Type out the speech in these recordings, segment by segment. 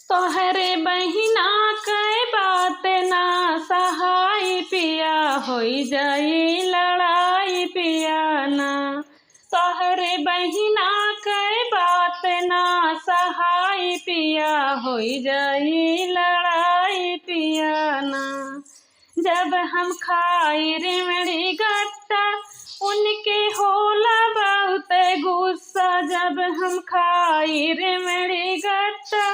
तोहरे बहिना कई बात ना सहाय पिया होई जाई लड़ाई पिया ना। तोहरे बहिना कई बात ना सहाय पिया होई जाई लड़ाई पिया ना। जब हम खाई रेवड़ी गट्टा उनके होला बहुत गुस्सा। जब हम खाई रेवड़ी गट्टा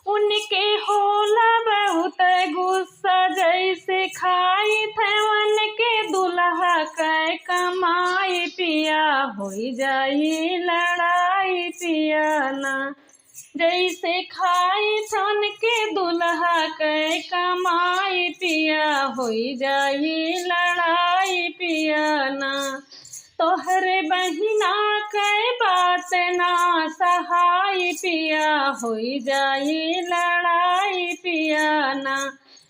उनके होला बहुत गुस्सा। जैसे खाई थे उनके दुल्हा कै कमाई पिया होई जाई लड़ाई पिया ना। जैसे खाई थे उनके दुल्हा कै कमाई पिया होई जाई लड़ाई पिया ना। तोहरे बहिना कै बात ना सहाय पिया होई जाई लड़ाई पिया ना।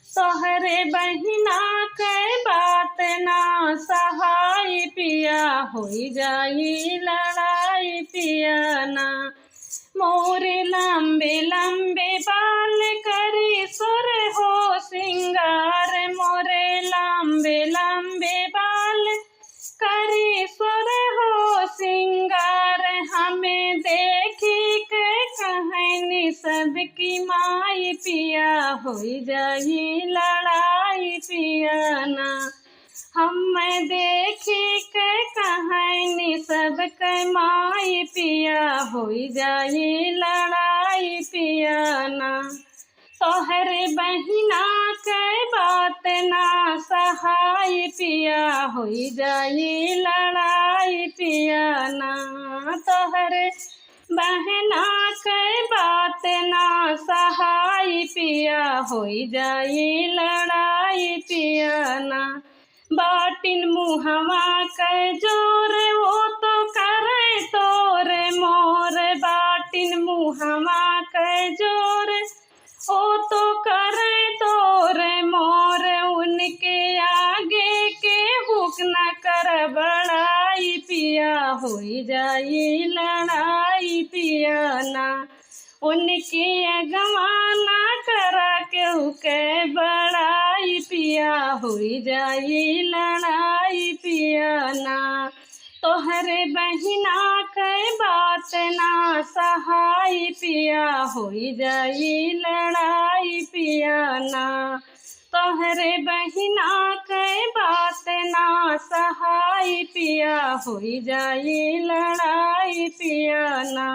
तोहरे बहिना कै बात ना सहाय पिया होई जाई लड़ाई पिया ना। मोरे लंबे लंबे बाल करी सुर हो सिंगार। मोरे लंबे लंबे बाल करी सुर हो सिंगार। हमें देखी के कहनी सबकी माई पिया होई जाई लड़ाई पिया ना। हमें देखी के कहनी सबके माई पिया होई जाई लड़ाई पिया ना। तोहरे बहिना कै बात ना सहाय पिया होई जाई लड़ाई पिया ना। तोहरे बहना कै बात ना सहाय पिया होई जाई लड़ाई पिया ना। बाटिन मुहवा कै जोर वो तो करे तोरे मोर। बाटिन मुहवा कै जोर ओ तो करे तोरे मोर। उनके आगे के हुक न कर बड़ाई पिया होई जाई लड़ाई पिया ना। उनके अगवाना करा केहू के बड़ाई पिया होई जाई लड़ाई पिया ना। तोहरे बहिना कै बात ना सहाय पिया होई जाई लड़ाई पिया ना। तोहरे बहिना कै बात ना सहाय पिया होई जाई लड़ाई पिया ना।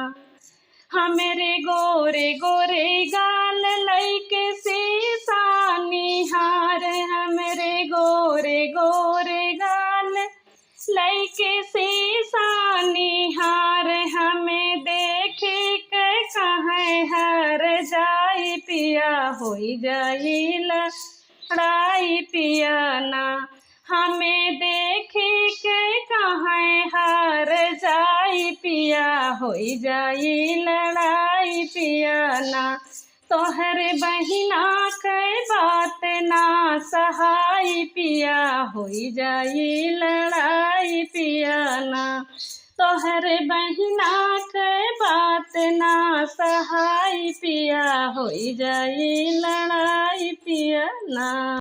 हमरे गोरे गोरे गाल लइके शीशा निहार। हमरे गोरे गोरे गाल लइके शीशा निहार। हमें देखे के कहे हर जाई पिया होई जाई लड़ाई पिया ना। हमें देखे के कहे हर जाई पिया होई जाई लड़ाई पिया ना। तोहरे बहिना कै बात ना सहाय पिया होई जाई लड़ाई पिया ना। तोहरे बहिना कै बात ना सहाय पिया होई जाई लड़ाई पिया ना।